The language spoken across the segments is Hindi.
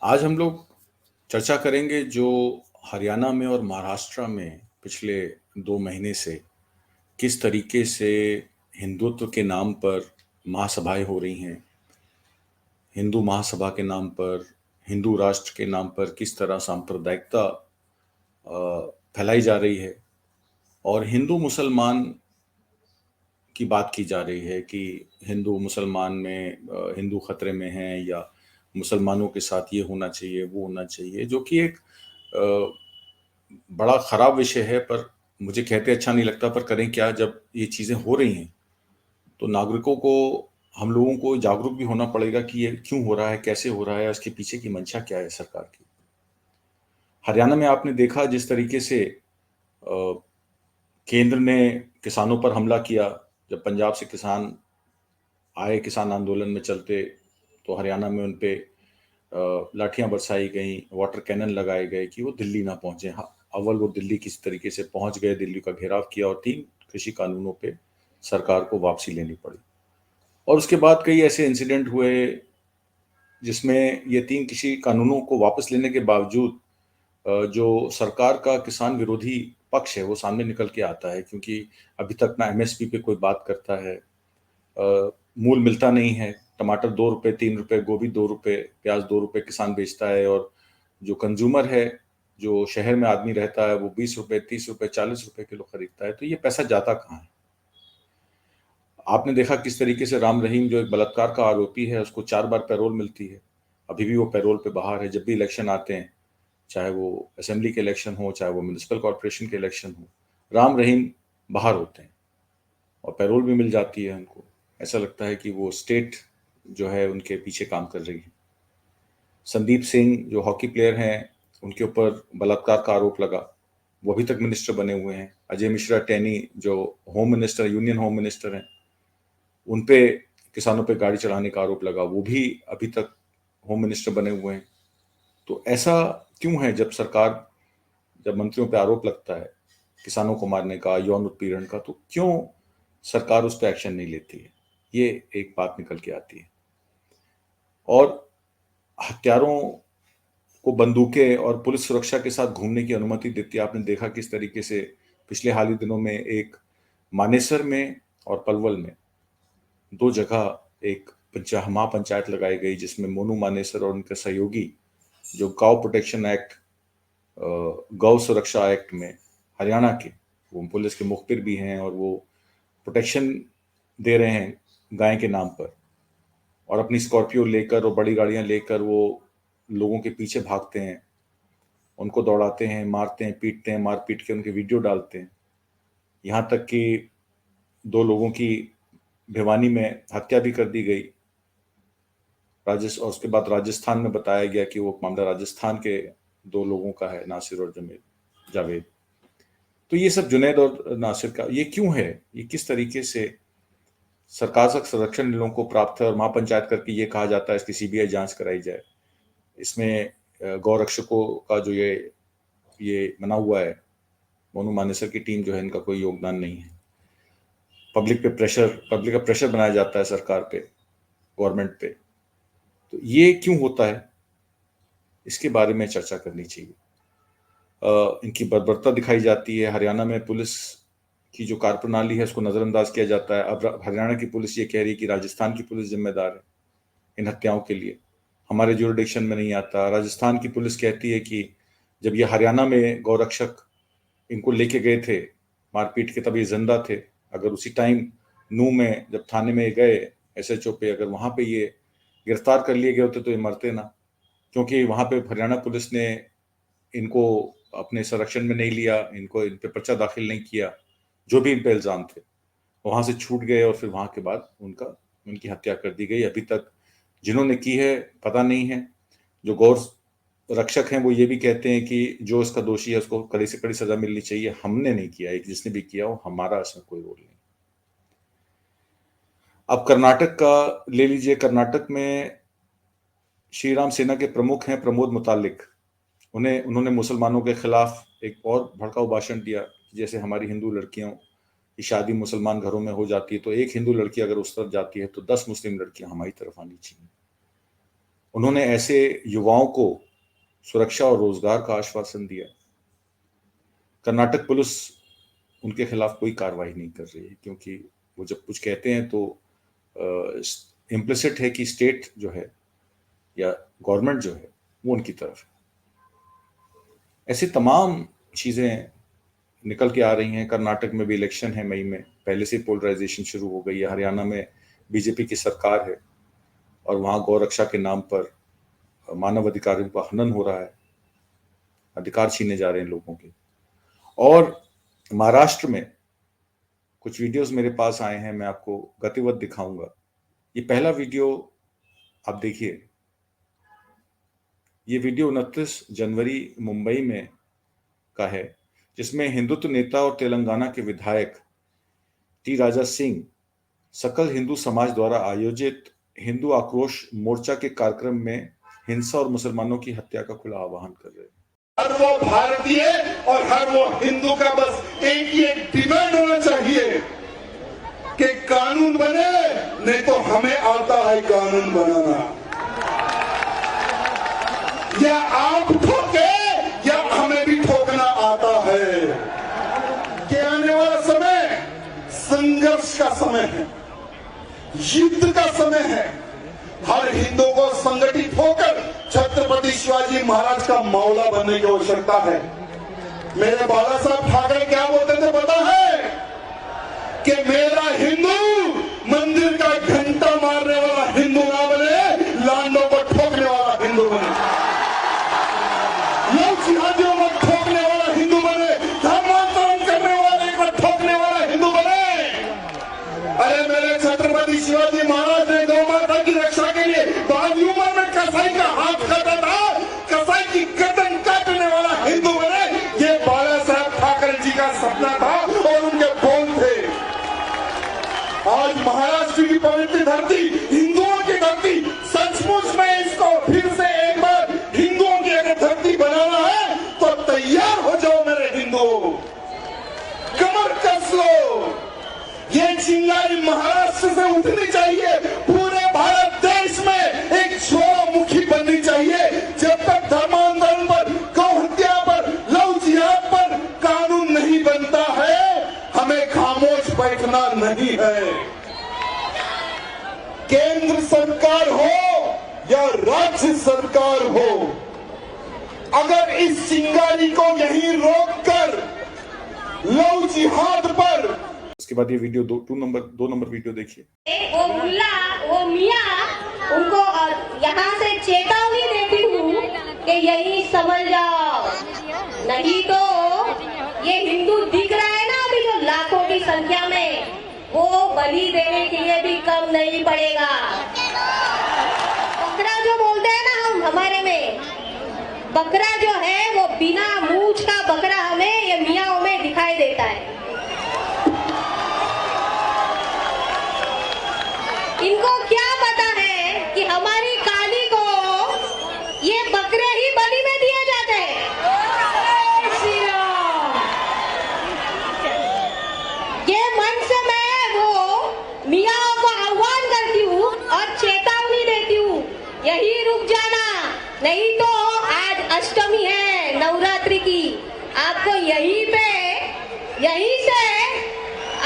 आज हम लोग चर्चा करेंगे जो हरियाणा में और महाराष्ट्र में पिछले 2 महीने से किस तरीके से हिंदुत्व के नाम पर महासभाएँ हो रही हैं। हिंदू महासभा के नाम पर, हिंदू राष्ट्र के नाम पर किस तरह सांप्रदायिकता फैलाई जा रही है और हिंदू-मुसलमान की बात की जा रही है कि हिंदू मुसलमान में हिंदू खतरे में हैं या मुसलमानों के साथ ये होना चाहिए, वो होना चाहिए, जो कि एक अ, बड़ा खराब विषय है। पर मुझे कहते अच्छा नहीं लगता, पर करें क्या जब ये चीज़ें हो रही हैं, तो नागरिकों को हम लोगों को जागरूक भी होना पड़ेगा कि ये क्यों हो रहा है, कैसे हो रहा है, इसके पीछे की मंशा क्या है सरकार की। हरियाणा में आपने देखा जिस तरीके से केंद्र ने किसानों पर हमला किया, जब पंजाब से किसान आए किसान आंदोलन में चलते, तो हरियाणा में उन पे लाठियाँ बरसाई गईं, वाटर कैनन लगाए गए कि वो दिल्ली ना पहुँचे। हाँ, अव्वल वो दिल्ली किसी तरीके से पहुँच गए, दिल्ली का घेराव किया और 3 कृषि कानूनों पे सरकार को वापसी लेनी पड़ी। और उसके बाद कई ऐसे इंसिडेंट हुए जिसमें ये 3 कृषि कानूनों को वापस लेने के बावजूद जो सरकार का किसान विरोधी पक्ष है, वो सामने निकल के आता है, क्योंकि अभी तक ना एमएसपी पे कोई बात करता है। मूल मिलता नहीं है। टमाटर ₹2, ₹3, गोभी ₹2, प्याज ₹2 किसान बेचता है और जो कंज्यूमर है, जो शहर में आदमी रहता है, वो ₹20, ₹30, ₹40 किलो खरीदता है। तो ये पैसा जाता कहाँ है? आपने देखा किस तरीके से राम रहीम, जो एक बलात्कार का आरोपी है, उसको 4 बार पैरोल मिलती है। अभी भी वो पैरोल पे बाहर है। जब भी इलेक्शन आते हैं, चाहे वो असेंबली के इलेक्शन हो, चाहे वो म्युनिसिपल कॉर्पोरेशन के इलेक्शन हो, राम रहीम बाहर होते हैं और पैरोल भी मिल जाती है उनको। ऐसा लगता है कि वो स्टेट जो है उनके पीछे काम कर रही है। संदीप सिंह जो हॉकी प्लेयर हैं, उनके ऊपर बलात्कार का आरोप लगा, वो अभी तक मिनिस्टर बने हुए हैं। अजय मिश्रा टेनी जो home minister, union home minister हैं, उन पे किसानों पे गाड़ी चढ़ाने का आरोप लगा, वो भी अभी तक होम मिनिस्टर बने हुए हैं। तो ऐसा क्यों है जब मंत्रियों पे आरोप लगता है किसानों को मारने का, यौन उत्पीड़न का, तो क्यों सरकार उस पे एक्शन नहीं लेती है? ये एक बात निकल के आती है। और हत्यारों को बंदूकें और पुलिस सुरक्षा के साथ घूमने की अनुमति देती है। आपने देखा किस तरीके से पिछले हाल ही दिनों में एक मानेसर में और पलवल में 2 जगह एक महापंचायत लगाई गई, जिसमें मोनू मानेसर और उनके सहयोगी जो गांव प्रोटेक्शन एक्ट, गौ सुरक्षा एक्ट में हरियाणा के, वो पुलिस के मुखबिर भी हैं और वो प्रोटेक्शन दे रहे हैं गाय के नाम पर, और अपनी स्कॉर्पियो लेकर और बड़ी गाड़ियां लेकर वो लोगों के पीछे भागते हैं, उनको दौड़ाते हैं, मारते हैं, पीटते हैं, मार पीट के उनके वीडियो डालते हैं। यहाँ तक कि 2 लोगों की भिवानी में हत्या भी कर दी गई। और उसके बाद राजस्थान में बताया गया कि वो मामला राजस्थान के 2 लोगों का है, नासिर और जावेद। तो ये सब जुनैद और नासिर का ये क्यों है? ये किस तरीके से सरकार तक संरक्षण इन लोगों को प्राप्त है और महापंचायत करके ये कहा जाता है इसकी सीबीआई जांच कराई जाए। इसमें गौ रक्षकों का जो ये बना हुआ है, मोनू मानेसर की टीम जो है, इनका कोई योगदान नहीं है। पब्लिक का प्रेशर बनाया जाता है सरकार पे, गवर्नमेंट पे। तो ये क्यों होता है? इसके बारे में चर्चा करनी चाहिए। इनकी बर्बरता दिखाई जाती है। हरियाणा में पुलिस की जो कार्यप्रणाली है, उसको नजरअंदाज किया जाता है। अब हरियाणा की पुलिस ये कह रही है कि राजस्थान की पुलिस जिम्मेदार है इन हत्याओं के लिए, हमारे ज्यूरिडिक्शन में नहीं आता। राजस्थान की पुलिस कहती है कि जब ये हरियाणा में गौरक्षक इनको लेके गए थे मारपीट के, तब ये जिंदा थे। अगर उसी टाइम नूह में जब थाने में गए एसएचओ पे, अगर वहां पे ये गिरफ्तार कर लिए गए होते तो ये मरते ना, क्योंकि वहां पे हरियाणा पुलिस ने इनको अपने संरक्षण में नहीं लिया, इनको इन पे पर्चा दाखिल नहीं किया, जो भी इन पे इल्जाम थे वहां से छूट गए और फिर वहां के बाद उनकी हत्या कर दी गई। अभी तक जिन्होंने की है पता नहीं है। जो गौर रक्षक हैं वो ये भी कहते हैं कि जो इसका दोषी है उसको कड़ी से कड़ी सजा मिलनी चाहिए। हमने नहीं किया, एक जिसने भी किया हो, हमारा इसमें कोई रोल नहीं। अब कर्नाटक का ले लीजिए। कर्नाटक में श्री राम सेना के प्रमुख हैं प्रमोद मुतालिक। उन्होंने मुसलमानों के खिलाफ एक और भड़काऊ भाषण दिया, जैसे हमारी हिंदू लड़कियों की शादी मुसलमान घरों में हो जाती है, तो एक हिंदू लड़की अगर उस तरफ जाती है तो 10 मुस्लिम लड़कियां हमारी तरफ आनी चाहिए। उन्होंने ऐसे युवाओं को सुरक्षा और रोजगार का आश्वासन दिया। कर्नाटक पुलिस उनके खिलाफ कोई कार्रवाई नहीं कर रही है, क्योंकि वो जब कुछ कहते हैं तो इम्प्लिसिट है कि स्टेट जो है या गवर्नमेंट जो है वो उनकी तरफ है। ऐसी तमाम चीजें निकल के आ रही हैं। कर्नाटक में भी इलेक्शन है मई में, पहले से पोलराइजेशन शुरू हो गई है। हरियाणा में बीजेपी की सरकार है और वहां गौरक्षा के नाम पर मानव अधिकारों का हनन हो रहा है, अधिकार छीने जा रहे हैं लोगों के। और महाराष्ट्र में कुछ वीडियोस मेरे पास आए हैं, मैं आपको गतिवत दिखाऊंगा। ये पहला वीडियो आप देखिए। ये वीडियो 29 जनवरी मुंबई में का है, जिसमें हिंदुत्व नेता और तेलंगाना के विधायक टी राजा सिंह सकल हिंदू समाज द्वारा आयोजित हिंदू आक्रोश मोर्चा के कार्यक्रम में हिंसा और मुसलमानों की हत्या का खुला आह्वान कर रहे हैं। हर वो भारतीय और हर वो हिंदू का बस एक ही एक डिमांड होना चाहिए कि कानून बने, नहीं तो हमें आता है कानून बनाना। या आप ठोके या हमें भी ठोकना आता है। कि आने वाला समय संघर्ष का समय है, युद्ध का समय है। हर हिंदू को संगठित होकर छत्रपति शिवाजी महाराज का मौला बनने की आवश्यकता है। मेरे बाला साहब ठाकरे क्या बोलते थे पता है? कि मेरा हिंदू मंदिर का घंटा मारने वाला हिंदू ना बने, लांडों को ठोकने वाला हिंदू बने, लोग जिहादियों को ठोकने वाला हिंदू बने, धर्मांतरण करने वाले को ठोकने वाला हिंदू बने। अरे मेरे छत्रपति शिवाजी महाराज ने गौ माता की रक्षा के लिए बाली उम्र में कसाई का हाथ काटा था, कसाई की गर्दन काटने वाला हिंदू बने। ये बाला साहब ठाकरे जी का सपना था और उनके बोल थे। आज महाराष्ट्र की पवित्र धरती, हिंदुओं की धरती, सचमुच में इसको फिर से एक बार हिंदुओं की अगर धरती बनाना है तो तैयार हो जाओ मेरे हिंदुओं, कमर कस लो। ये चिंगारी महाराष्ट्र से उठनी चाहिए, पूरे भारत देश में एक ज्वालामुखी बननी चाहिए। जब तक धर्मांतरण पर, गौ हत्या पर, लव जिहाद पर कानून नहीं बनता है, हमें खामोश बैठना नहीं है। केंद्र सरकार हो या राज्य सरकार हो, अगर इस चिंगारी को यहीं रोककर लव जिहाद पर। उसके बाद ये वीडियो दो नंबर वीडियो देखिए। वो मुल्ला, वो मियाँ, उनको यहाँ से चेतावनी देती हूँ कि यही समझ जाओ, नहीं तो ये हिंदू दिख रहा है ना अभी जो लाखों की संख्या में, वो बलि देने के लिए भी कम नहीं पड़ेगा। बकरा जो बोलते हैं ना हम हमारे में, बकरा जो है वो बिना मूंछ का बकरा हमें ये मियाँ में दिखाई देता है। इनको क्या पता है कि हमारी काली को ये बकरे ही बलि में दिए जाते हैं। ये मन से मैं वो मियाँ को आह्वान करती हूँ और चेतावनी देती हूँ, यही रुक जाना, नहीं तो आज अष्टमी है नवरात्रि की, आपको यहीं से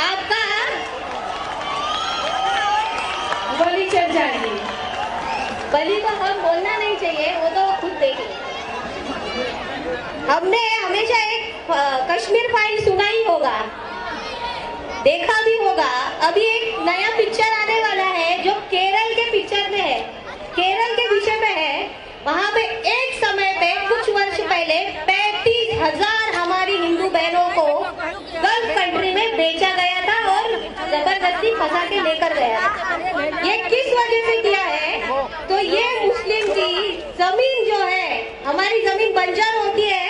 आपका बलि चढ़ जाएगी। बलि को हम बोलना नहीं चाहिए, वो तो खुद देखें। हमने हमेशा एक कश्मीर फाइल सुना ही होगा, देखा भी होगा। अभी एक नया पिक्चर आने वाला है जो केरल के पिक्चर में है, केरल के विषय में है। वहाँ पे एक समय पे कुछ वर्ष पहले 35,000 हमारी हिंदू बहनों को गल्फ कंट्री में बेचा गया था और जबरदस्ती फंसा के लेकर गया था। ये किस वजह से किया है? तो ये मुस्लिम की जमीन जो है, हमारी जमीन बंजर होती है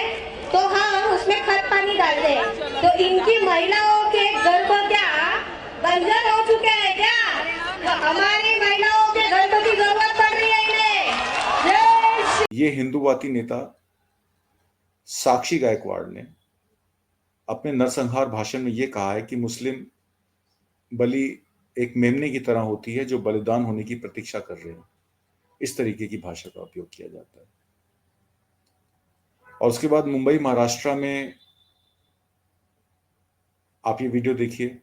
तो हम उसमें खत पानी डालते हैं, तो इनकी महिलाओं के गर्भ क्या बंजर हो चुके हैं क्या? तो हमारी महिलाओं के गर्भ की जरूरत पड़ रही है इन्हें। ये हिंदूवादी नेता साक्षी गायकवाड़ ने अपने नरसंहार भाषण में ये कहा है कि मुस्लिम बलि एक मेमने की तरह होती है जो बलिदान होने की प्रतीक्षा कर रहे हैं। इस तरीके की भाषा का उपयोग किया जाता है। और उसके बाद मुंबई महाराष्ट्र में आप ये वीडियो देखिए।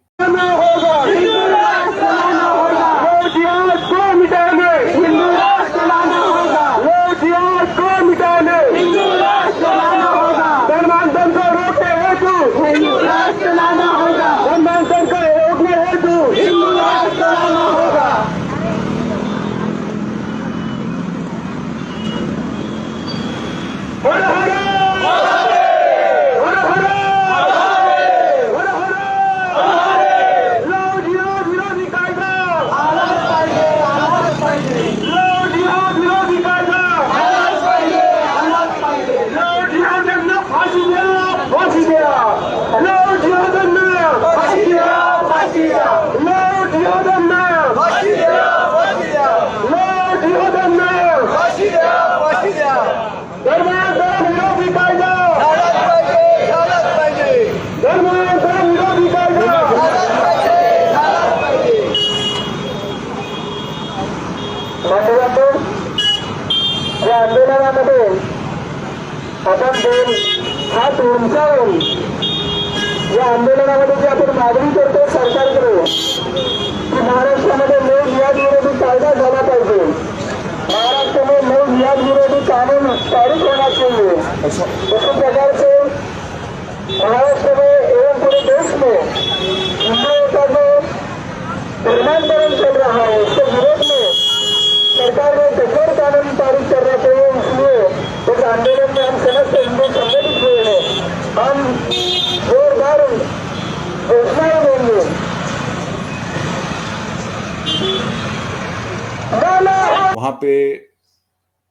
या आंदोलनामध्ये आपण दोन हात उंचावून या आंदोलनामध्ये जे आपण मागणी करतो सरकारकडे की महाराष्ट्रामध्ये लोक नियाद विरोधी कायदा झाला पाहिजे, महाराष्ट्रामध्ये लोक नियाद विरोधी कानून पारित होना चाहिए। इसी प्रकार से महाराष्ट्र में एवं पूरे देश में हिंदुओं का जो धर्मांतरण चल रहा है उसके विरोध में सरकार ने कठोर कानून पारित करना चाहिए। इसलिए इस आंदोलन में हम समस्त हिंदू संगठित हुए हैं। हम जोरदार घोषणाएं देंगे। वहां पे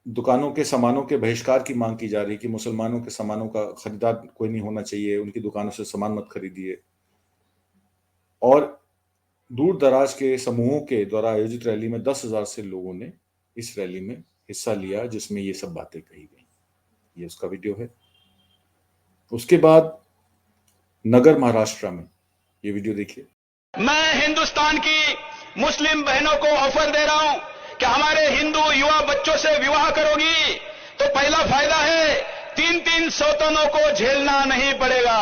दुकानों के सामानों के बहिष्कार की मांग की जा रही है कि मुसलमानों के सामानों का खरीदार कोई नहीं होना चाहिए, उनकी दुकानों से सामान मत खरीदिए। और दूर दराज के समूहों के द्वारा आयोजित रैली में 10,000 से लोगों ने इस रैली में हिस्सा लिया, जिसमें ये सब बातें कही गई। ये उसका वीडियो है। उसके बाद नगर महाराष्ट्र में ये वीडियो देखिए। मैं हिंदुस्तान की मुस्लिम बहनों को ऑफर दे रहा हूं कि हमारे हिंदू युवा बच्चों से विवाह करोगी तो पहला फायदा है 3-3 सौतनों को झेलना नहीं पड़ेगा।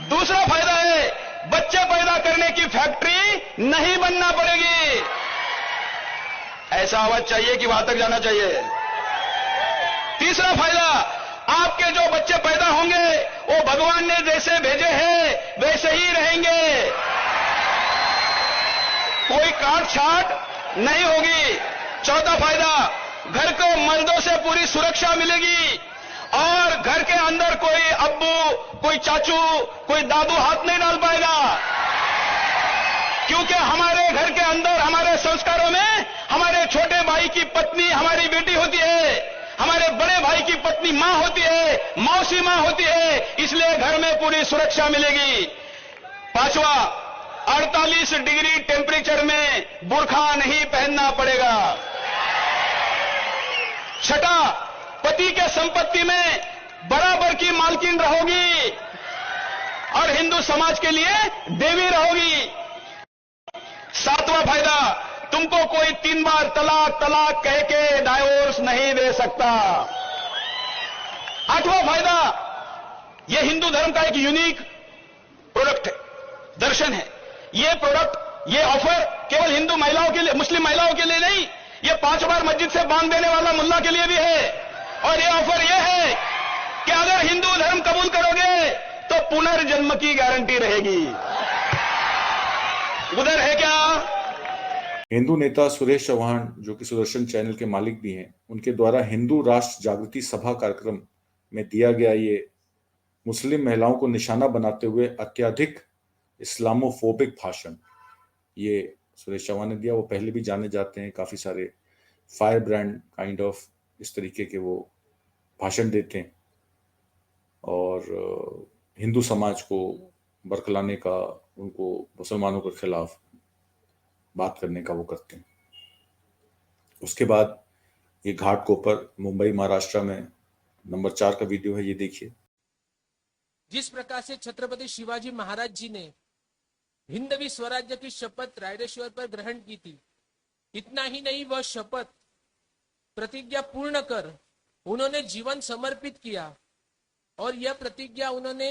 दूसरा फायदा है बच्चे पैदा करने की फैक्ट्री नहीं बनना पड़ेगी। ऐसा आवाज चाहिए कि वहां तक जाना चाहिए। तीसरा फायदा, आपके जो बच्चे पैदा होंगे वो भगवान ने जैसे भेजे हैं वैसे ही रहेंगे, कोई काट छाट नहीं होगी। चौथा फायदा, घर को मर्दों से पूरी सुरक्षा मिलेगी और घर के अंदर कोई अब्बू, कोई चाचू, कोई दादू हाथ नहीं डाल पाएगा, क्योंकि हमारे घर के अंदर हमारे संस्कारों में हमारे छोटे भाई की पत्नी हमारी बेटी होती है, हमारे बड़े भाई की पत्नी मां होती है, मौसी मां होती है, इसलिए घर में पूरी सुरक्षा मिलेगी। पांचवा, 48 डिग्री टेम्परेचर में बुर्खा नहीं पहनना पड़ेगा। छठा, पति के संपत्ति में बराबर की मालकिन रहोगी और हिंदू समाज के लिए देवी रहोगी। सातवां फायदा, तुमको कोई 3 बार तलाक तलाक कह के डाइवोर्स नहीं दे सकता। आठवां फायदा, यह हिंदू धर्म का एक यूनिक प्रोडक्ट है, दर्शन है। यह प्रोडक्ट, यह ऑफर केवल हिंदू महिलाओं के लिए, मुस्लिम महिलाओं के लिए नहीं, यह 5 बार मस्जिद से बांध देने वाला मुल्ला के लिए भी है। और यह ऑफर यह है कि अगर हिंदू धर्म कबूल करोगे तो पुनर्जन्म की गारंटी रहेगी। उधर है क्या? हिंदू नेता सुरेश चौहान, जो कि सुदर्शन चैनल के मालिक भी हैं, उनके द्वारा हिंदू राष्ट्र जागृति सभा कार्यक्रम में दिया गया ये मुस्लिम महिलाओं को निशाना बनाते हुए अत्यधिक इस्लामोफोबिक भाषण, ये सुरेश चौहान ने दिया। वो पहले भी जाने जाते हैं, काफी सारे फायर ब्रांड काइंड ऑफ इस तरीके के वो भाषण देते हैं और हिंदू समाज को बरकलाने का, उनको मुसलमानों के खिलाफ बात करने का वो करते हैं। उसके बाद ये घाटकोपर मुंबई महाराष्ट्र में नंबर 4 का वीडियो है, ये देखिए। जिस प्रकार से छत्रपति शिवाजी महाराज जी ने हिंदवी स्वराज्य की शपथ रायरेश्वर पर ग्रहण की थी, इतना ही नहीं, वह शपथ प्रतिज्ञा पूर्ण कर उन्होंने जीवन समर्पित किया और यह प्रतिज्ञा उन्होंने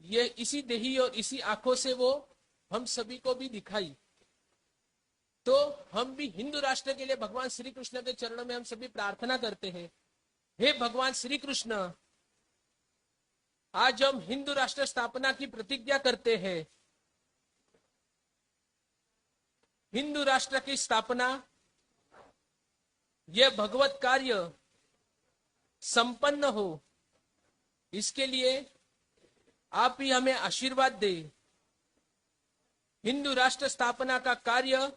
ये इसी देही और इसी आंखों से वो हम सभी को भी दिखाई। तो हम भी हिंदू राष्ट्र के लिए भगवान श्री कृष्ण के चरणों में हम सभी प्रार्थना करते हैं, हे भगवान श्री कृष्ण, आज हम हिंदू राष्ट्र स्थापना की प्रतिज्ञा करते हैं। हिंदू राष्ट्र की स्थापना, यह भगवत कार्य संपन्न हो, इसके लिए आप ही हमें आशीर्वाद दे। हिंदू राष्ट्र स्थापना का कार्य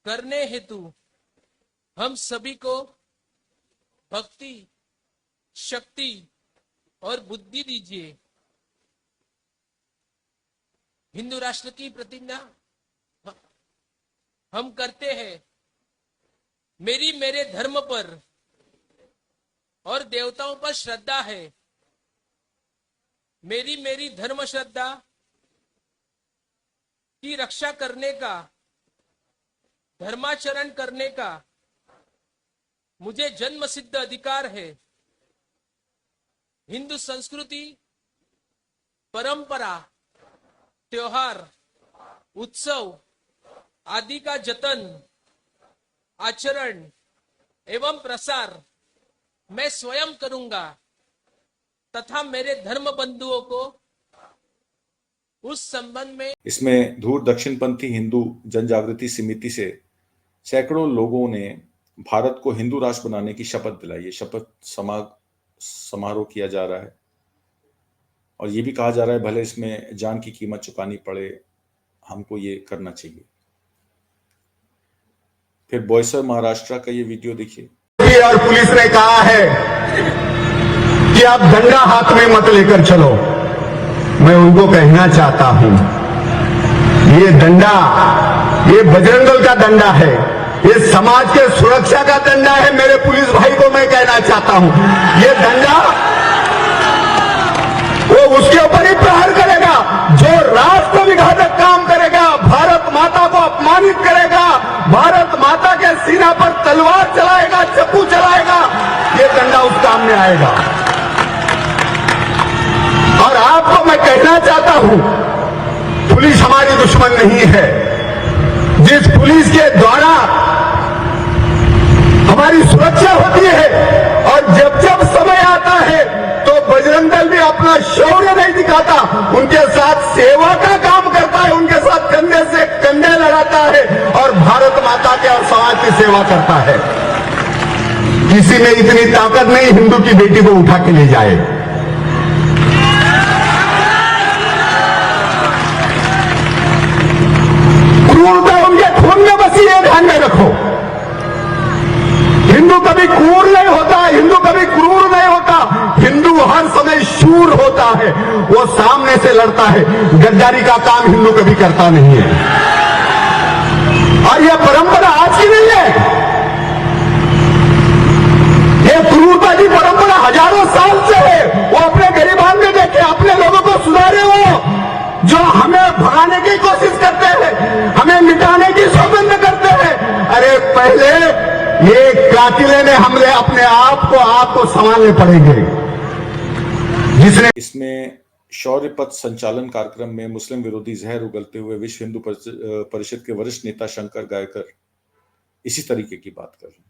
करने हेतु हम सभी को भक्ति, शक्ति और बुद्धि दीजिए। हिंदू राष्ट्र की प्रतिज्ञा हम करते हैं, मेरी मेरे धर्म पर और देवताओं पर श्रद्धा है। मेरी मेरी धर्म श्रद्धा की रक्षा करने का, धर्माचरण करने का मुझे जन्म सिद्ध अधिकार है। हिंदू संस्कृति, परंपरा, त्योहार, उत्सव आदि का जतन, आचरण एवं प्रसार मैं स्वयं करूंगा तथा मेरे धर्म बंधुओं को उस संबंध में। इसमें धूर दक्षिणपंथी हिंदू जन जागृति समिति से सैकड़ों लोगों ने भारत को हिंदू राष्ट्र बनाने की शपथ दिलाई। ये शपथ समारोह किया जा रहा है और ये भी कहा जा रहा है भले इसमें जान की कीमत चुकानी पड़े, हमको ये करना चाहिए। फिर बोईसर महाराष्ट्र का ये वीडियो देखिए। और पुलिस ने कहा है कि आप डंडा हाथ में मत लेकर चलो। मैं उनको कहना चाहता हूं, ये डंडा, ये बजरंग दल का डंडा है, ये समाज के सुरक्षा का डंडा है। मेरे पुलिस भाई को मैं कहना चाहता हूं, ये डंडा वो उसके ऊपर ही प्रहार करेगा जो राष्ट्र विघातक काम करेगा, भारत माता को अपमानित करेगा, भारत माता के सीना पर तलवार चलाएगा, चाकू चलाएगा, ये डंडा उस काम में आएगा। और आपको मैं कहना चाहता हूं, पुलिस हमारी दुश्मन नहीं है। जिस पुलिस के द्वारा हमारी सुरक्षा होती है और जब जब समय आता है तो बजरंग दल भी अपना शौर्य नहीं दिखाता, उनके साथ सेवा का काम करता है, उनके साथ कंधे से कंधे लड़ाता है और भारत माता के और समाज की सेवा करता है। किसी में इतनी ताकत नहीं हिंदू की बेटी को उठा के ले जाए। क्रूरता उनके खून में बसी है, ध्यान में रखो। हिंदू कभी क्रूर नहीं होता, हिंदू कभी क्रूर नहीं होता, हिंदू हर समय शूर होता है, वो सामने से लड़ता है। गद्दारी का काम हिंदू कभी करता नहीं है। और यह परंपरा आज की नहीं है, यह क्रूरता की परंपरा हजारों साल से है। वो अपने गरीबान में देखे, अपने लोगों को सुधारे, वो जो हमें भगाने की कोशिश करते हैं, हमें मिटाने की सौगंध करते हैं। अरे पहले ये कातिले ने हमले अपने आप को संभालने पड़ेंगे। जिसने इसमें शौर्य पथ संचालन कार्यक्रम में मुस्लिम विरोधी जहर उगलते हुए विश्व हिंदू परिषद के वरिष्ठ नेता शंकर गायकर इसी तरीके की बात कर रहे हैं।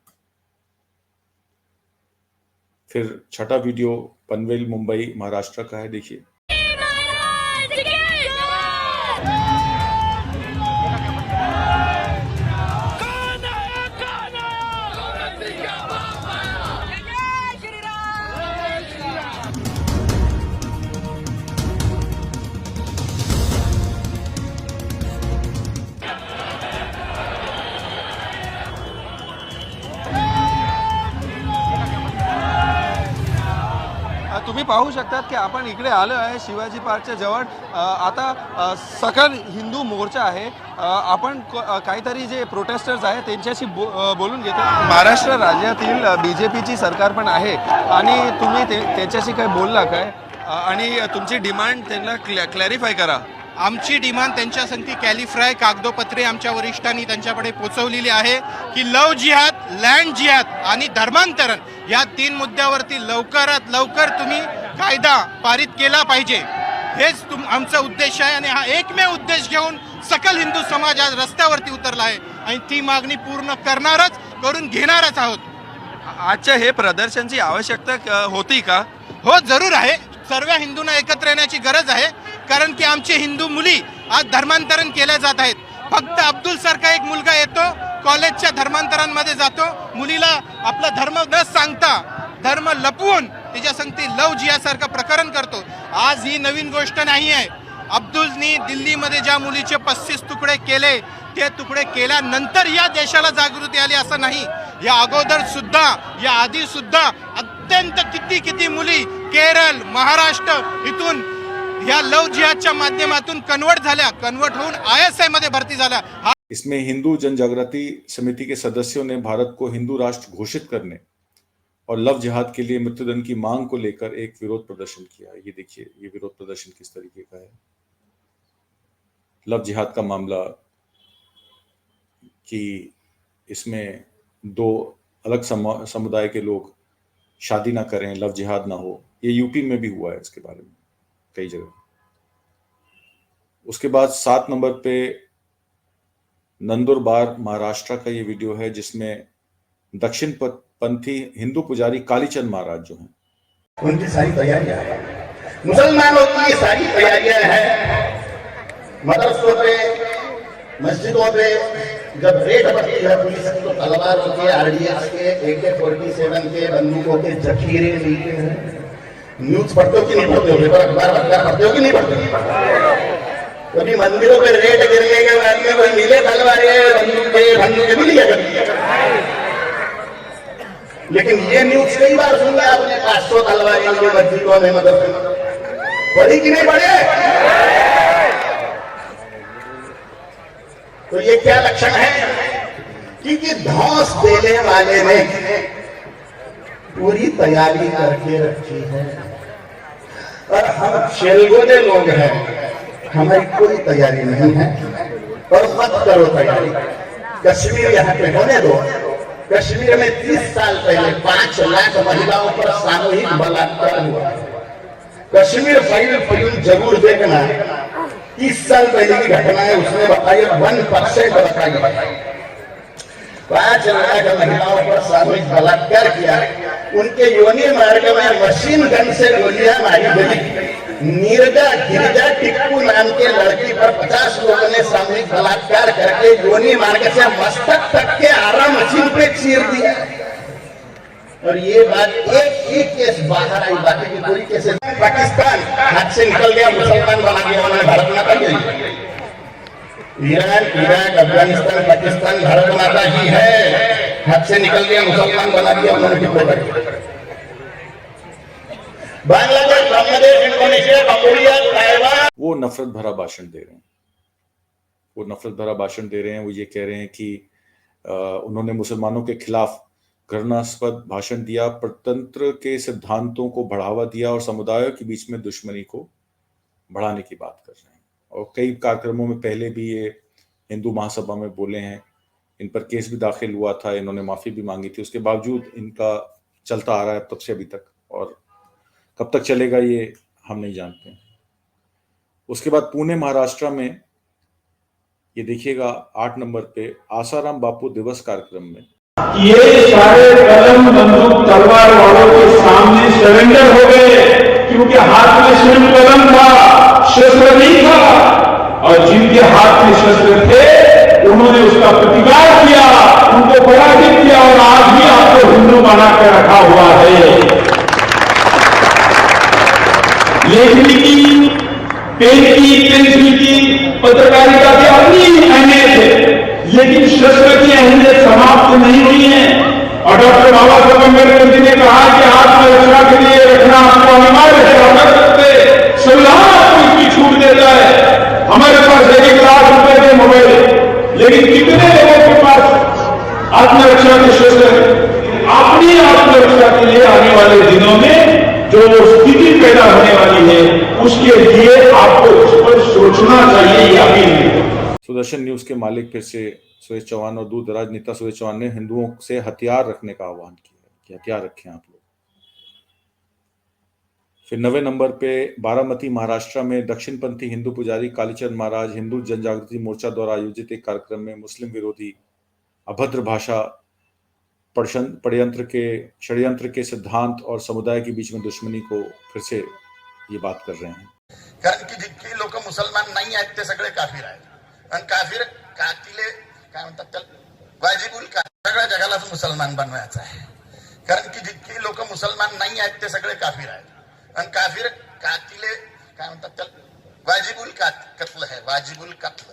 फिर छठा वीडियो पनवेल मुंबई महाराष्ट्र का है, देखिए। तुम्ही पाहू शकतात की आपण इकडे आलो आहे शिवाजी पार्कच्या जवळ। आता सकल हिंदू मोर्चा आहे, आपण काहीतरी जे प्रोटेस्टर्स आहेत त्यांच्याशी बोलून घेतो। महाराष्ट्र राज्यातील बीजेपीची सरकार पण आहे आणि तुम्ही त्यांच्याशी काय बोलला काय आणि तुमची डिमांड त्यांना क्लॅरिफाय करा। आमची डिमांड त्यांच्या संगती कॅलिफ्राय कागदोपत्रे आमच्या वरिष्ठांनी त्यांच्याकडे पोचवलेली आहे की लव जिहाद, लँड जिहाद आणि धर्मांतरण या 3 मुद्द्यावरती लवकरात लवकर तुम्ही कायदा पारित केला पाहिजे. हेच आमचा उद्देश आहे आणि हा एकमेव उद्देश घेऊन सकल हिंदू समाज आज रस्त्यावरती उतरला आहे आणि ती मागणी पूर्ण करणारच, करून घेणारच आहोत. आजच्या हे प्रदर्शनची आवश्यकता होती का? हो, जरूर आहे. सर्व हिंदूंना एकत्र येण्याची गरज आहे, कारण की आमचे हिंदू मुली आज धर्मांतरण केल्या जात आहेत. फक्त अब्दुल सारखा एक मुलगा येतो, कॉलेजच्या धर्मांतरांमध्ये जातो, मुलीला आपला धर्म न सांगता धर्म लपवून तिच्या संगती लव जिहासारखं प्रकरण करतो. आज ही नवीन गोष्ट नाही आहे. अब्दुलनी दिल्लीमध्ये ज्या मुलीचे 35 तुकडे केले, ते तुकडे केल्यानंतर या देशाला जागृती आली असं नाही. या अगोदर सुद्धा, या आधी सुद्धा अत्यंत किती मुली केरळ, महाराष्ट्र इथून या लव जिहादच्या माध्यमातून कन्वर्ट होऊन ISI मध्ये भरती झाल्या. इसमें हिंदू जनजागृति समिति के सदस्यों ने भारत को हिंदू राष्ट्र घोषित करने और लव जिहाद के लिए मृत्युदंड की मांग को लेकर एक विरोध प्रदर्शन किया. ये देखिए, ये विरोध प्रदर्शन किस तरीके का है. लव जिहाद का मामला कि इसमें 2 अलग समुदाय के लोग शादी ना करें, लव जिहाद ना हो, ये यूपी में भी हुआ है इसके बारे में कई जगह. उसके बाद 7 नंबर पे नंदुरबार महाराष्ट्र का ये वीडियो है, जिसमें दक्षिण पंथी हिंदू पुजारी कालीचंद महाराज जो हैं, उनकी सारी तैयारियां हैं. मुसलमानों की सारी तैयारियां हैं. मदरसों पे, मस्जिदों पे जब रेड बढ़ती है पुलिस की, तो तलवार के, RDS के, AK-47 के, बंदूकों के जखीरे मिलते हैं. न्यूज पढ़ते हो कि नहीं पढ़ते हो? पेपर, अखबार पढ़ते हो कि नहीं पढ़ते हो? कभी मंदिरों पे रेड गिरने के बाद में कोई मिले तलवारें, बंदूकें मिली है? लेकिन ये न्यूज कई बार सुन लिया आपने, 500 तलवारें मिली मस्जिदों में, मदरसे. पढ़ी कि नहीं पढ़े? तो ये क्या लक्षण है कि धौंस देने वाले ने पूरी तैयारी करके रखी है और हम शेलगोले लोग हैं, हमारी कोई तैयारी नहीं है. और मत करो तैयारी. कश्मीर यहाँ पे होने दो. कश्मीर में 30 साल पहले 5 लाख महिलाओं पर सामूहिक बलात्कार हुआ. कश्मीर फिल्म जरूर देखना. 30 साल पहले की घटना है, उसने बताया 1% बताइए. 5 लाख महिलाओं पर सामूहिक बलात्कार किया. उनके योनि मार्ग में मशीन गन से गोलियां मारी गई. नीरजा गिरिजा टिक्कू नाम के लड़की पर 50 लोगों ने सामूहिक बलात्कार करके योनि मार्ग से मस्तक तक के आरा मशीन पे चीर दिया. और ये बात एक केस बाहर आई, बाकी की पूरी केसेस. पाकिस्तान हाथ से निकल गया, मुसलमान बना दिया उन्होंने, भारत माता की. ईरान, इराक, अफगानिस्तान, पाकिस्तान भारत माता ही है. हाथ से निकल गया, मुसलमान बना दिया उन्होंने. Bangladesh, Bangladesh, Indonesia, Cambodia, Taiwan. वो नफरत भरा भाषण दे रहे हैं. वो ये कह रहे हैं कि उन्होंने मुसलमानों के खिलाफ घृणास्पद भाषण दिया, प्रतंत्र के सिद्धांतों को बढ़ावा दिया और समुदायों के बीच में दुश्मनी को बढ़ाने की बात कर रहे हैं. और कई कार्यक्रमों में पहले भी ये हिंदू महासभा में बोले हैं. इन पर केस भी दाखिल हुआ था, इन्होंने माफी भी मांगी थी. उसके बावजूद इनका चलता आ रहा है तब से अभी तक, और कब तक चलेगा ये हम नहीं जानते. उसके बाद पुणे महाराष्ट्र में ये देखिएगा 8 नंबर पे आसाराम बापू दिवस कार्यक्रम में ये सारे कलम बंदूक तलवार वालों के सामने सरेंडर हो गए, क्योंकि हाथ में सिर्फ कलम था, शस्त्र नहीं था. और जिनके हाथ में शस्त्र थे उन्होंने उसका प्रतिकार किया, उनको पराजित किया और आज भी आपको हिंदू बना कर रखा हुआ है. लेखनी की, पेन की, पेंसिल की, पत्रकारिता की अपनी अहमियत है, लेकिन शस्त्र की अहमियत समाप्त नहीं हुई है. और डॉक्टर बाबा साहब अम्बेडकर जी ने कहा कि आत्मरक्षा के लिए रखना आपको अनिवार्य है. अगर करते संविधान आपको इसकी छूट देता है. हमारे पास 1 लाख रुपए के मोबाइल, लेकिन कितने लोगों के पास आत्मरक्षा के शस्त्र? अपनी आत्मरक्षा के लिए आने वाले दिनों में जो स्थिति पैदा होने वाली है उसके लिए आपको उस पर सोचना चाहिए या भी नहीं। सुदर्शन न्यूज के मालिक फिर से सुरेश चौहान और दूर दराज नेता सुरेश चौहान ने हिंदुओं से हथियार रखने का आह्वान किया कि हथियार रखें आप लोग। फिर 9वें नंबर पे बारामती महाराष्ट्र में दक्षिणपंथी हिंदू पुजारी कालीचरण महाराज हिंदू जनजागृति मोर्चा द्वारा आयोजित एक कार्यक्रम में मुस्लिम विरोधी अभद्र भाषा षड्यंत्र के सिद्धांत और समुदाय के बीच में दुश्मनी को फिर से ये बात कर रहे हैं। कारण की जितकी लोक मुसलमान नाही आहेत ते सगळे काफिर आहेत आणि काफिर कातिले काय म्हणतात त्याला वाजिबुल का सगळ्या जगालाच मुसलमान बनवायचं आहे। कारण की जितकी लोक मुसलमान नाही आहेत ते सगळे काफिर आहेत आणि काफिर कातिले काय म्हणतात त्याला वाजिबुल कत्ल है वाजिबुल कत्ल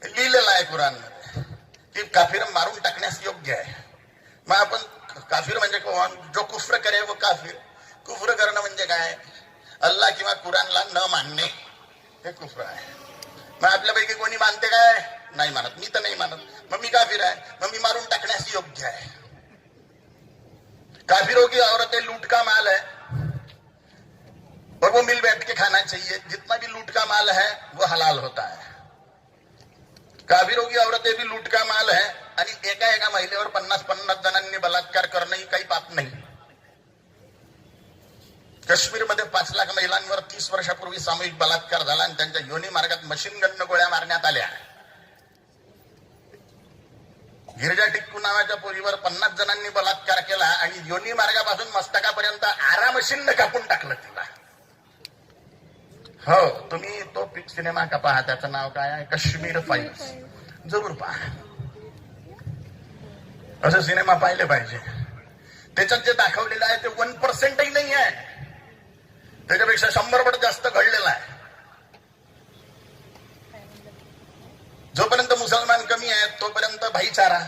लिहिलेलं आहे कुराण मध्ये की काफिर मारून टाकण्यास योग्य आहे। मग आपण काफिर म्हणजे कोण? जो कुफ्र करे वो काफिर। कुफ्र करणं म्हणजे काय? अल्लाह किंवा कुरानला न मानणे हे कुफ्र आहे। मग आपल्यापैकी कोणी मानते काय? नाही मानत। मी तर नाही मानत, मग मी काफिर आहे, मग मी मारून टाकण्यास योग्य आहे। काफिरों की औरतें लूट का माल है और वो मिल बैठ के खाना चाहिए। जितना भी लूट का माल है वो हलाल होता है। काफिरों की औरतें भी लूट का माल है आणि एका महिलेवर 50-50 जणांनी बलात्कार करणं ही काही पाप नाही। काश्मीरमध्ये 5 लाख महिलांवर 30 वर्षापूर्वी सामूहिक बलात्कार झाला आणि त्यांच्या योनी मार्गात मशीन गननं गोळ्या मारण्यात आल्या। गिरजा टिक्कू नावाच्या पोरीवर 50 जणांनी बलात्कार केला आणि योनी मार्गापासून मस्तकापर्यंत आरा मशीननं कापून टाकलं तिला। हो, तुम्ही तो सिनेमा का पहा, त्याचं नाव काय आहे? काश्मीर फाईल्स। जरूर पहा, असं सिनेमा पाहिले पाहिजे। त्याच्यात जे दाखवलेलं आहे ते 1% नाही आहे, त्याच्यापेक्षा 100 पट जास्त घडलेलं आहे। जोपर्यंत मुसलमान कमी आहेत तोपर्यंत भाईचारा,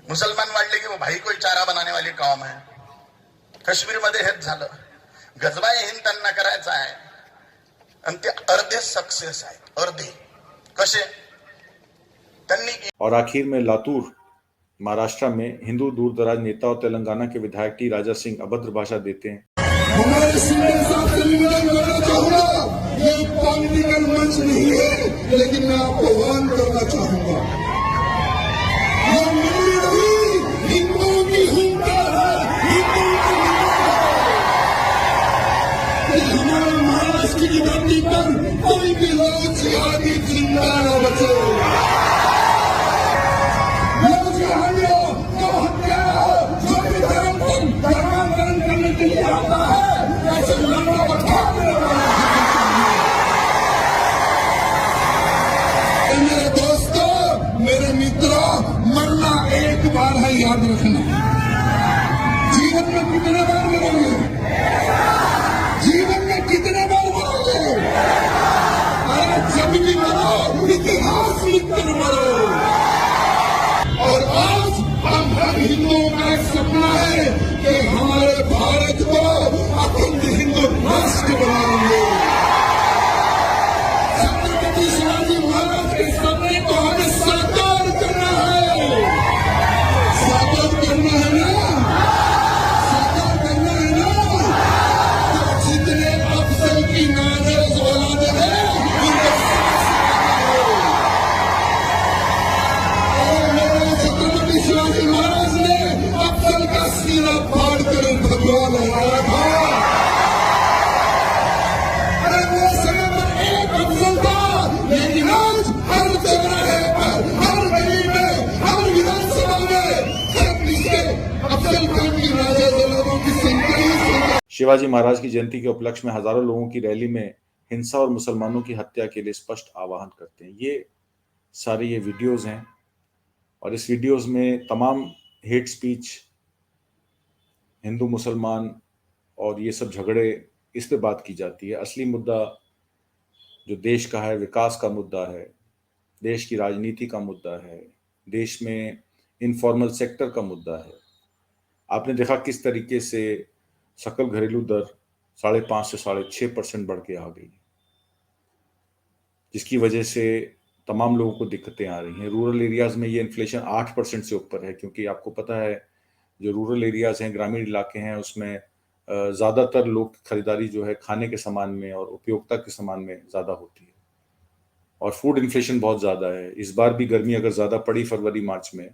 मुसलमान वाढले की वो भाई कोई चारा बनाने वाली कौम है। काश्मीरमध्ये हेच झालं। गजबा हिंद त्यांना करायचा आहे आणि ते अर्धे सक्सेस आहेत। अर्धे कसे? त्यांनी। और आखिर में लातूर महाराष्ट्र में हिंदू दूर दराज नेता और तेलंगाना के विधायक टी राजा सिंह अभद्र भाषा देते हैं। हमारे सीनियर साहब से निवेदन करना चाहूंगा, ये पॉलिटिकल मंच नहीं है, लेकिन मैं आपको वार्न करना चाहूंगा, ये मेरी नहीं, हिंदुओं की हिंसा है, हिंदुओं की हिंसा है। हमारे महाराष्ट्र की धरती पर कोई भी लोग जिहादी जिंदा न बचे। धर्मांतरण करने के लिए आता है, ऐसे लोगों को मेरे दोस्तों, मेरे मित्रों, मरना एक बार है, याद रखना। जीवन में कितने बार मरोगे? जीवन में कितने बार मरोगे? अरे जब भी मरो इतिहास लिखकर मरो। और आज हम हर हिंदुओं का एक सपना है कि हमारे भारत को अखंड हिंदू राष्ट्र बनाएंगे। छत्रपति शिवाजी महाराज के सपने को हमें साकार करना है। साकार करना है ना? साकार करना है ना? तो जितने अफसल की नाजायज औलादे हैं उनको छत्रपति शिवाजी महाराज ने अफसल का सीना फाड़ कर भगवान लगाया था। अरे वो समय पर एक अफसल था, लेकिन आज हर चौराहे पर, हर गली में, हर विधानसभा में सब इसके अफसल खान की राजा औलादों की संख्या। शिवाजी महाराज की जयंती के उपलक्ष्य में हजारों लोगों की रैली में हिंसा और मुसलमानों की हत्या के लिए स्पष्ट आह्वान करते हैं। ये सारे ये वीडियोस हैं और इस वीडियोस में तमाम हेट स्पीच, हिंदू मुसलमान और ये सब झगड़े, इस पे बात की जाती है। असली मुद्दा जो देश का है, विकास का मुद्दा है, देश की राजनीति का मुद्दा है, देश में इनफॉर्मल सेक्टर का मुद्दा है। आपने देखा किस तरीके से सकल घरेलू दर 5.5 से 6.5% बढ़ के आ गई, जिसकी वजह से तमाम लोगों को दिक्कतें आ रही हैं। रूरल एरियाज में ये इन्फ्लेशन 8% से ऊपर है, क्योंकि आपको पता है जो रूरल एरियाज हैं, ग्रामीण इलाके हैं, उसमें ज़्यादातर लोग की खरीदारी जो है खाने के सामान में और उपयोगिता के सामान में ज़्यादा होती है, और फूड इन्फ्लेशन बहुत ज़्यादा है। इस बार भी गर्मी अगर ज़्यादा पड़ी फरवरी मार्च में,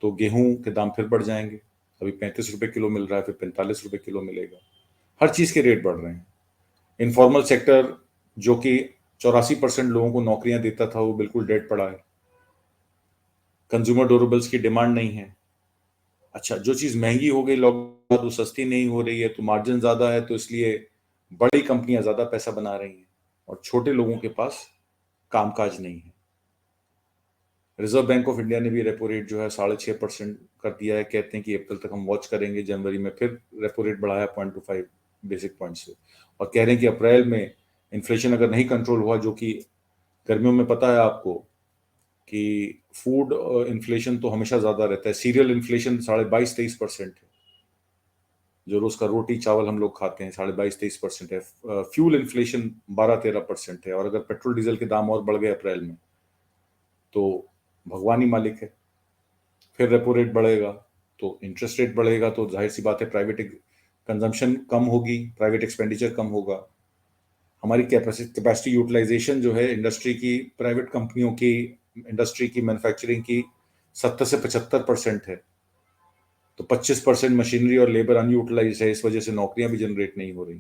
तो गेहूं के दाम फिर बढ़ जाएंगे। अभी 35 रुपए किलो मिल रहा है, फिर 45 रुपए किलो मिलेगा। हर चीज़ के रेट बढ़ रहे हैं। इनफॉर्मल सेक्टर जो कि 84% लोगों को नौकरियां देता था, वो बिल्कुल डेड पड़ा है। कंज्यूमर ड्यूरेबल्स की डिमांड नहीं है। अच्छा, जो चीज़ महंगी हो गई लॉकडाउन, वो सस्ती नहीं हो रही है, तो मार्जिन ज़्यादा है, तो इसलिए बड़ी कंपनियां ज़्यादा पैसा बना रही हैं और छोटे लोगों के पास कामकाज नहीं है। रिजर्व बैंक ऑफ इंडिया ने भी रेपो रेट जो है 6.5% कर दिया है। कहते हैं कि अप्रैल तक हम वॉच करेंगे, जनवरी में फिर रेपो रेट बढ़ाया 0.25 बेसिक पॉइंट से, और कह रहे हैं कि अप्रैल में इन्फ्लेशन अगर नहीं कंट्रोल हुआ, जो कि गर्मियों में पता है आपको कि फूड इन्फ्लेशन तो हमेशा ज्यादा रहता है। सीरियल इन्फ्लेशन 22-23% है, जो रोज का रोटी चावल हम लोग खाते हैं 22-23% है। फ्यूल इन्फ्लेशन 12-13% है, और अगर पेट्रोल डीजल के दाम और बढ़ गए अप्रैल में, तो भगवान ही मालिक है। फिर रेपो रेट बढ़ेगा तो इंटरेस्ट रेट बढ़ेगा, तो जाहिर सी बात है प्राइवेट कंजम्पशन कम होगी, प्राइवेट एक्सपेंडिचर कम होगा। हमारी कैपेसिटी यूटिलाइजेशन जो है इंडस्ट्री की, प्राइवेट कंपनियों की, इंडस्ट्री की, मैन्युफैक्चरिंग की 70 से 75% है, तो 25% मशीनरी और लेबर अनयूटिलाइज है। इस वजह से नौकरियां भी जनरेट नहीं हो रही।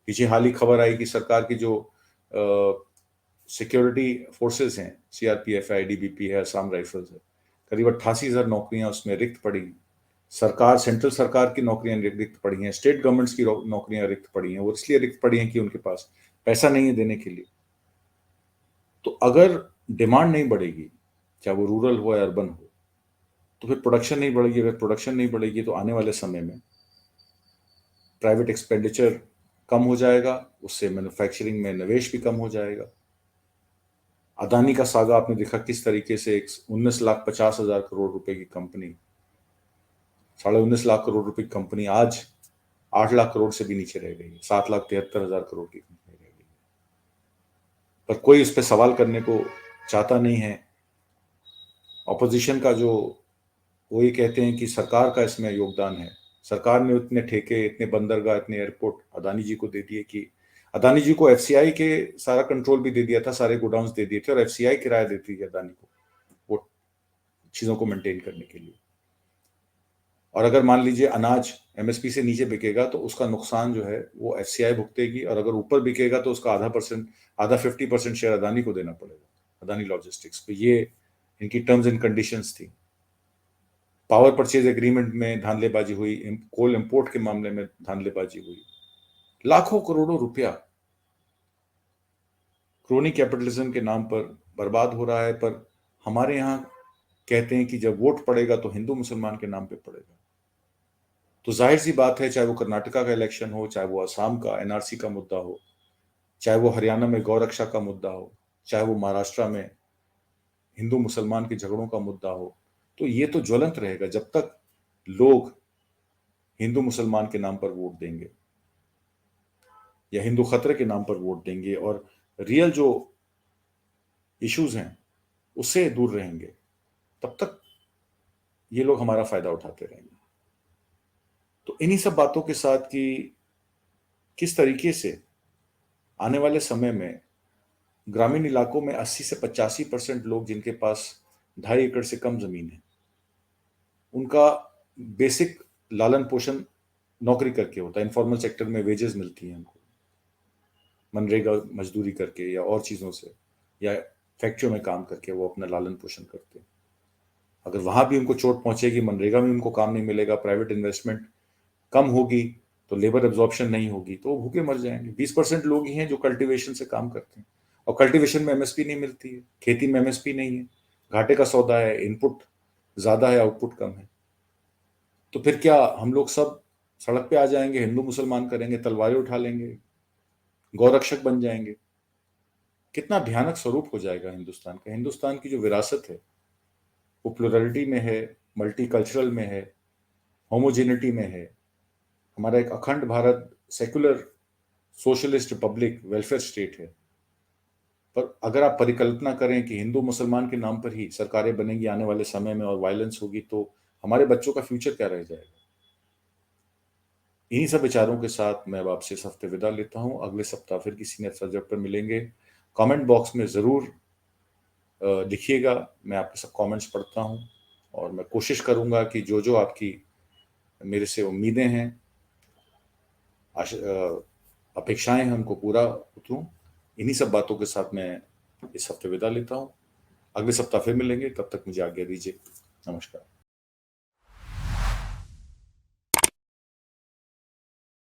पीछे हाल ही खबर आई कि सरकार की जो सिक्योरिटी फोर्सेस हैं, सीआरपीएफ है, आईटीबीपी है, असम राइफल्स है, करीब 88,000 नौकरियां उसमें रिक्त पड़ी। सरकार, सेंट्रल सरकार की नौकरियां रिक्त पड़ी हैं, स्टेट गवर्नमेंट्स की नौकरियां रिक्त पड़ी हैं। वो इसलिए रिक्त पड़ी हैं कि उनके पास पैसा नहीं है देने के लिए। तो अगर डिमांड नहीं बढ़ेगी, चाहे वो रूरल हो या अर्बन हो, तो फिर प्रोडक्शन नहीं बढ़ेगी। अगर प्रोडक्शन नहीं बढ़ेगी, तो आने वाले समय में प्राइवेट एक्सपेंडिचर कम हो जाएगा, उससे मैन्युफैक्चरिंग में निवेश भी कम हो जाएगा। अदानी का सागा आपने देखा किस तरीके से, 19,50,000 करोड़ रुपए की कंपनी, 19.5 लाख करोड़ रुपए की कंपनी आज 8 लाख करोड़ से भी नीचे रह गई है, 7,73,000 करोड़ की कंपनी रह गई। पर कोई इस पर सवाल करने को चाहता नहीं है। ऑपोजिशन का जो, वो ये कहते हैं कि सरकार का इसमें योगदान है। सरकार ने इतने ठेके, इतने बंदरगाह, इतने एयरपोर्ट अदानी जी को दे दिए कि अदानी जी को एफसीआई के सारा कंट्रोल भी दे दिया था, सारे गोडाउन्स दे दिए थे, और एफसीआई किराया देती है अदानी को वो चीजों को मेंटेन करने के लिए। और अगर मान लीजिए अनाज एमएसपी से नीचे बिकेगा, तो उसका नुकसान जो है वो एफसीआई भुगतेगी, और अगर ऊपर बिकेगा तो उसका आधा 50% शेयर अदानी को देना पड़ेगा, अदानी लॉजिस्टिक्स। तो ये इनकी टर्म्स एंड कंडीशंस थी। पावर परचेज एग्रीमेंट में धांधलेबाजी हुई, कोल इंपोर्ट के मामले में धांधलेबाजी हुई, लाखों करोड़ों रुपया क्रोनी कैपिटलिज्म के नाम पर बर्बाद हो रहा है। पर हमारे यहाँ कहते हैं कि जब वोट पड़ेगा तो हिंदू मुसलमान के नाम पे पड़ेगा। तो जाहिर सी बात है, चाहे वो कर्नाटका का इलेक्शन हो, चाहे वो असम का एनआरसी का मुद्दा हो, चाहे वो हरियाणा में गौरक्षा का मुद्दा हो, चाहे वो महाराष्ट्र में हिंदू मुसलमान के झगड़ों का मुद्दा हो, तो ये तो ज्वलंत रहेगा जब तक लोग हिंदू मुसलमान के नाम पर वोट देंगे या हिंदू खतरे के नाम पर वोट देंगे, और रियल जो इश्यूज हैं उससे दूर रहेंगे, तब तक ये लोग हमारा फायदा उठाते रहेंगे। तो इन्हीं सब बातों के साथ कि किस तरीके से आने वाले समय में ग्रामीण इलाकों में 80 से 85% लोग जिनके पास 2.5 एकड़ से कम जमीन है, उनका बेसिक लालन पोषण नौकरी करके होता है। इनफॉर्मल सेक्टर में वेजेस मिलती हैं उनको, मनरेगा मजदूरी करके या और चीज़ों से, या फैक्ट्रियों में काम करके वो अपना लालन पोषण करते हैं। अगर वहां भी उनको चोट पहुंचेगी, मनरेगा में उनको काम नहीं मिलेगा, प्राइवेट इन्वेस्टमेंट कम होगी, तो लेबर एब्जॉर्प्शन नहीं होगी, तो वो भूखे मर जाएंगे। 20% लोग ही हैं जो कल्टीवेशन से काम करते हैं, और कल्टीवेशन में एमएसपी नहीं मिलती है, खेती में एमएसपी नहीं है, घाटे का सौदा है, इनपुट ज्यादा है, आउटपुट कम है। तो फिर क्या हम लोग सब सड़क पे आ जाएंगे, हिंदू मुसलमान करेंगे, तलवारें उठा लेंगे, गौरक्षक बन जाएंगे? कितना भयानक स्वरूप हो जाएगा हिंदुस्तान का। हिंदुस्तान की जो विरासत है वो प्लुरलिटी में है, मल्टीकल्चरल में है, होमोजेनिटी में है। हमारा एक अखंड Bharat secular socialist Republic welfare state है। पर अगर आप परिकल्पना करें कि हिंदू मुसलमान के नाम पर ही सरकारें बनेंगी आने वाले समय में और वायलेंस होगी, तो हमारे बच्चों का फ्यूचर क्या रह जाएगा? इन्हीं सब विचारों के साथ मैं अब आपसे इस हफ्ते विदा लेता हूं। अगले सप्ताह फिर किसी नए सब्जेक्ट पर मिलेंगे। कमेंट बॉक्स में ज़रूर लिखिएगा, मैं आपके सब कमेंट्स पढ़ता हूं और मैं कोशिश करूंगा कि जो जो आपकी मेरे से उम्मीदें हैं, अपेक्षाएं हैं, उनको पूरा उतरूं। इन्हीं सब बातों के साथ मैं इस हफ्ते विदा लेता हूं। अगले सप्ताह फिर मिलेंगे, तब तक मुझे आज्ञा दीजिए। नमस्कार।